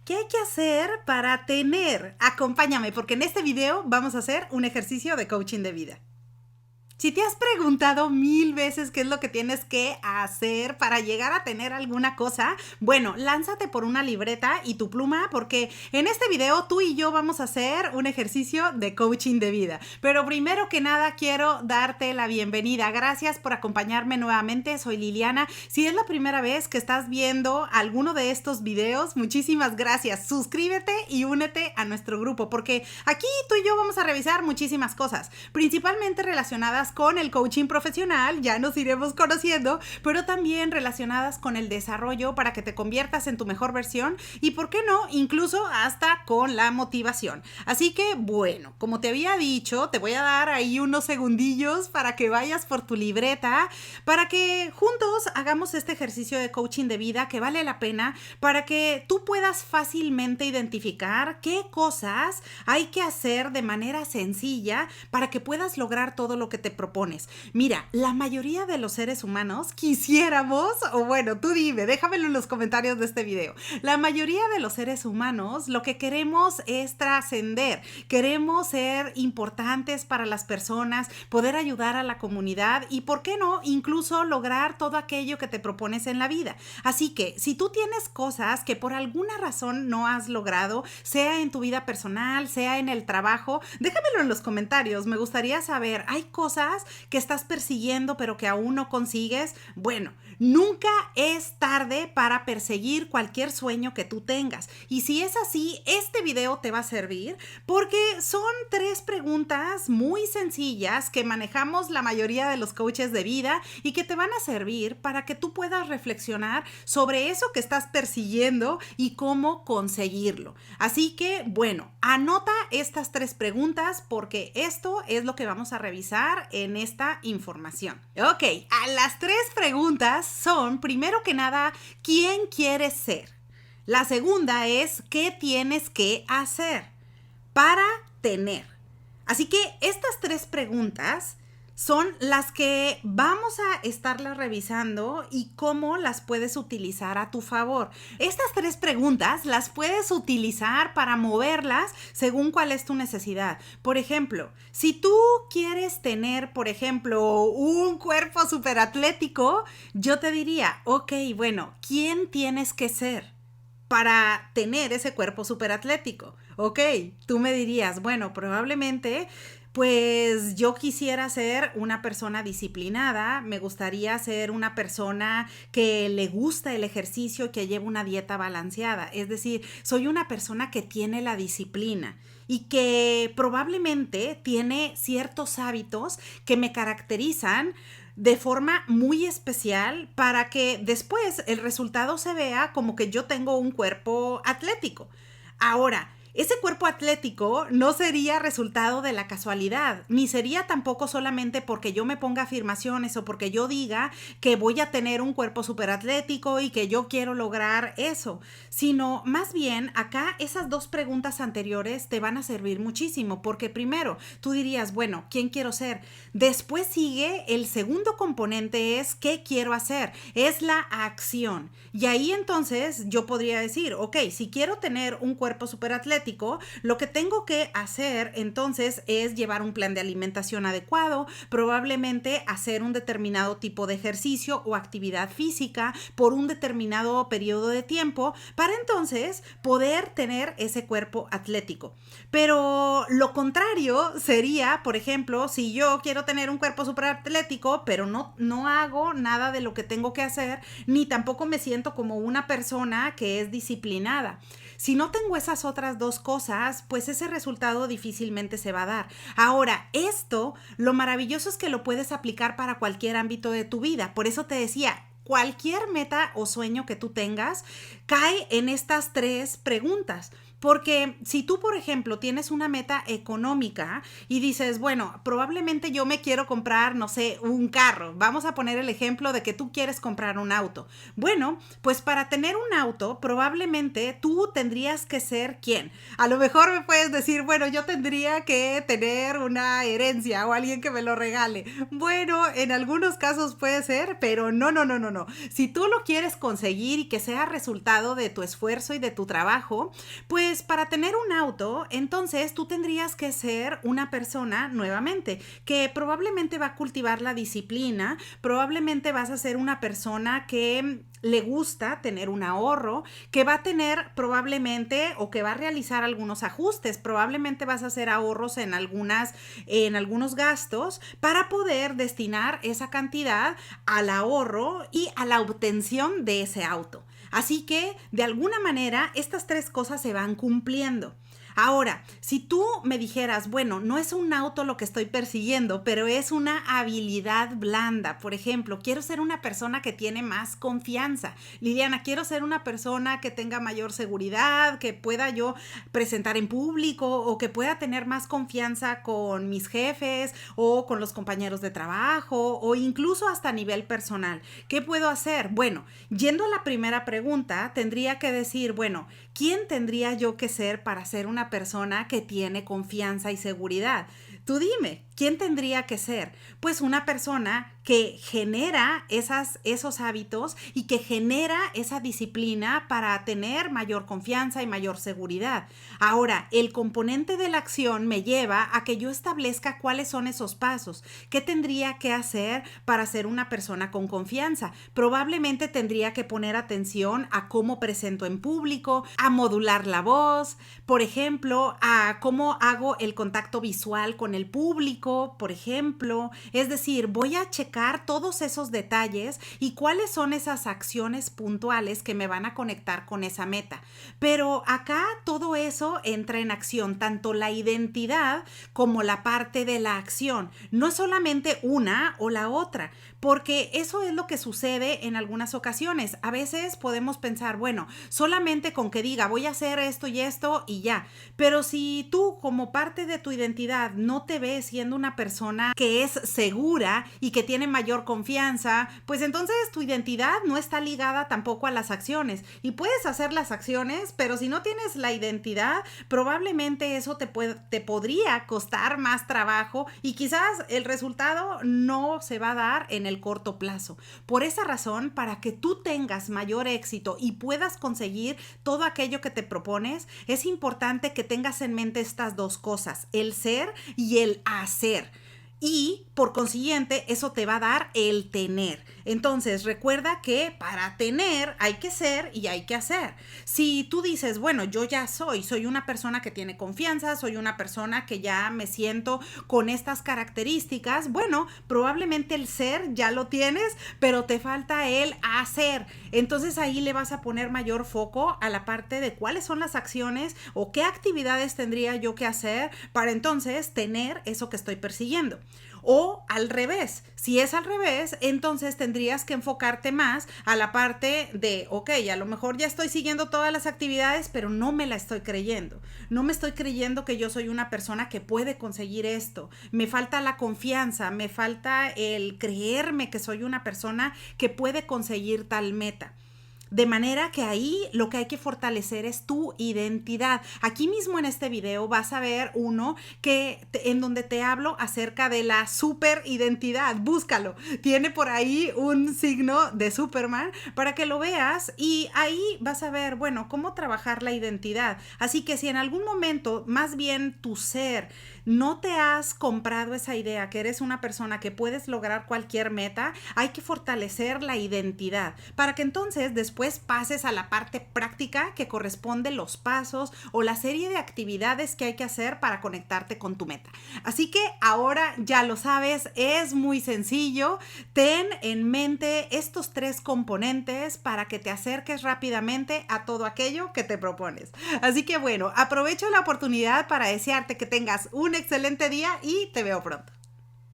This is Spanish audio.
¿Qué hay que hacer para tener? Acompáñame, porque en este video vamos a hacer un ejercicio de coaching de vida. Si te has preguntado 1000 veces qué es lo que tienes que hacer para llegar a tener alguna cosa, bueno, lánzate por una libreta y tu pluma porque en este video tú y yo vamos a hacer un ejercicio de coaching de vida. Pero primero que nada quiero darte la bienvenida. Gracias por acompañarme nuevamente. Soy Liliana. Si es la primera vez que estás viendo alguno de estos videos, muchísimas gracias. Suscríbete y únete a nuestro grupo porque aquí tú y yo vamos a revisar muchísimas cosas, principalmente relacionadas con el coaching profesional, ya nos iremos conociendo, pero también relacionadas con el desarrollo para que te conviertas en tu mejor versión y, ¿por qué no?, incluso hasta con la motivación. Así que, bueno, como te había dicho, te voy a dar ahí unos segundillos para que vayas por tu libreta, para que juntos hagamos este ejercicio de coaching de vida que vale la pena para que tú puedas fácilmente identificar qué cosas hay que hacer de manera sencilla para que puedas lograr todo lo que te propones. Mira, la mayoría de los seres humanos quisiéramos, o bueno, tú dime, déjamelo en los comentarios de este video. La mayoría de los seres humanos lo que queremos es trascender, queremos ser importantes para las personas, poder ayudar a la comunidad y, ¿por qué no?, incluso lograr todo aquello que te propones en la vida. Así que, si tú tienes cosas que por alguna razón no has logrado, sea en tu vida personal, sea en el trabajo, déjamelo en los comentarios. Me gustaría saber, ¿hay cosas que estás persiguiendo pero que aún no consigues? Bueno, nunca es tarde para perseguir cualquier sueño que tú tengas. Y si es así, este video te va a servir porque son 3 preguntas muy sencillas que manejamos la mayoría de los coaches de vida y que te van a servir para que tú puedas reflexionar sobre eso que estás persiguiendo y cómo conseguirlo. Así que, bueno, anota estas 3 preguntas porque esto es lo que vamos a revisar en esta información. Ok, las 3 preguntas son, primero que nada, ¿quién quieres ser? La segunda es, ¿qué tienes que hacer para tener? Así que estas 3 preguntas son las que vamos a estarlas revisando y cómo las puedes utilizar a tu favor. Estas 3 preguntas las puedes utilizar para moverlas según cuál es tu necesidad. Por ejemplo, si tú quieres tener, por ejemplo, un cuerpo súper atlético, yo te diría, ok, bueno, ¿quién tienes que ser para tener ese cuerpo súper atlético? Ok, tú me dirías, bueno, probablemente pues yo quisiera ser una persona disciplinada, me gustaría ser una persona que le gusta el ejercicio y que lleve una dieta balanceada. Es decir, soy una persona que tiene la disciplina y que probablemente tiene ciertos hábitos que me caracterizan de forma muy especial para que después el resultado se vea como que yo tengo un cuerpo atlético. Ahora, ese cuerpo atlético no sería resultado de la casualidad, ni sería tampoco solamente porque yo me ponga afirmaciones o porque yo diga que voy a tener un cuerpo súper atlético y que yo quiero lograr eso, sino más bien acá esas 2 preguntas anteriores te van a servir muchísimo porque primero tú dirías, bueno, ¿quién quiero ser? Después sigue el segundo componente es ¿qué quiero hacer? Es la acción. Y ahí entonces yo podría decir, ok, si quiero tener un cuerpo súper atlético, lo que tengo que hacer entonces es llevar un plan de alimentación adecuado, probablemente hacer un determinado tipo de ejercicio o actividad física por un determinado periodo de tiempo para entonces poder tener ese cuerpo atlético. Pero lo contrario sería, por ejemplo, si yo quiero tener un cuerpo súper atlético, pero no hago nada de lo que tengo que hacer, ni tampoco me siento como una persona que es disciplinada. Si no tengo esas otras 2 cosas, pues ese resultado difícilmente se va a dar. Ahora, esto, lo maravilloso es que lo puedes aplicar para cualquier ámbito de tu vida. Por eso te decía, cualquier meta o sueño que tú tengas cae en estas 3 preguntas. Porque si tú, por ejemplo, tienes una meta económica y dices, bueno, probablemente yo me quiero comprar, no sé, un carro. Vamos a poner el ejemplo de que tú quieres comprar un auto. Bueno, pues para tener un auto, probablemente tú tendrías que ser ¿quién? A lo mejor me puedes decir, bueno, yo tendría que tener una herencia o alguien que me lo regale. Bueno, en algunos casos puede ser, pero no. Si tú lo quieres conseguir y que sea resultado de tu esfuerzo y de tu trabajo, pues para tener un auto, entonces tú tendrías que ser una persona, nuevamente, que probablemente va a cultivar la disciplina, probablemente vas a ser una persona que le gusta tener un ahorro, que va a tener probablemente o que va a realizar algunos ajustes, probablemente vas a hacer ahorros en algunos gastos para poder destinar esa cantidad al ahorro y a la obtención de ese auto. Así que, de alguna manera, estas tres cosas se van cumpliendo. Ahora, si tú me dijeras, bueno, no es un auto lo que estoy persiguiendo, pero es una habilidad blanda. Por ejemplo, quiero ser una persona que tiene más confianza. Liliana, quiero ser una persona que tenga mayor seguridad, que pueda yo presentar en público o que pueda tener más confianza con mis jefes o con los compañeros de trabajo o incluso hasta a nivel personal. ¿Qué puedo hacer? Bueno, yendo a la primera pregunta, tendría que decir, bueno, ¿quién tendría yo que ser para ser una persona que tiene confianza y seguridad? Tú dime, ¿quién tendría que ser? Pues una persona que genera esos hábitos y que genera esa disciplina para tener mayor confianza y mayor seguridad. Ahora, el componente de la acción me lleva a que yo establezca cuáles son esos pasos. ¿Qué tendría que hacer para ser una persona con confianza? Probablemente tendría que poner atención a cómo presento en público, a modular la voz, por ejemplo, a cómo hago el contacto visual con el público, por ejemplo. Es decir, voy a checar todos esos detalles y cuáles son esas acciones puntuales que me van a conectar con esa meta. Pero acá todo eso entra en acción, tanto la identidad como la parte de la acción. No es solamente una o la otra, porque eso es lo que sucede en algunas ocasiones. A veces podemos pensar, bueno, solamente con que diga voy a hacer esto y ya. Pero si tú como parte de tu identidad no te ves siendo una persona que es segura y que tiene mayor confianza, pues entonces tu identidad no está ligada tampoco a las acciones. Y puedes hacer las acciones, pero si no tienes la identidad, probablemente eso te podría costar más trabajo y quizás el resultado no se va a dar en el corto plazo. Por esa razón, para que tú tengas mayor éxito y puedas conseguir todo aquello que te propones, es importante que tengas en mente estas dos cosas, el ser y el hacer. Y por consiguiente, eso te va a dar el tener. Entonces, recuerda que para tener hay que ser y hay que hacer. Si tú dices, bueno, yo ya soy una persona que tiene confianza, soy una persona que ya me siento con estas características, bueno, probablemente el ser ya lo tienes, pero te falta el hacer. Entonces ahí le vas a poner mayor foco a la parte de cuáles son las acciones o qué actividades tendría yo que hacer para entonces tener eso que estoy persiguiendo. O al revés, si es al revés, entonces tendrías que enfocarte más a la parte de, ok, a lo mejor ya estoy siguiendo todas las actividades, pero no me la estoy creyendo. No me estoy creyendo que yo soy una persona que puede conseguir esto. Me falta la confianza, me falta el creerme que soy una persona que puede conseguir tal meta. De manera que ahí lo que hay que fortalecer es tu identidad. Aquí mismo en este video vas a ver uno en donde te hablo acerca de la super identidad. Búscalo. Tiene por ahí un signo de Superman para que lo veas y ahí vas a ver, bueno, cómo trabajar la identidad. Así que si en algún momento, más bien tu ser, no te has comprado esa idea que eres una persona que puedes lograr cualquier meta, hay que fortalecer la identidad para que entonces después pases a la parte práctica que corresponde los pasos o la serie de actividades que hay que hacer para conectarte con tu meta. Así que ahora ya lo sabes, es muy sencillo. Ten en mente estos tres componentes para que te acerques rápidamente a todo aquello que te propones. Así que bueno, aprovecho la oportunidad para desearte que tengas un excelente día y te veo pronto.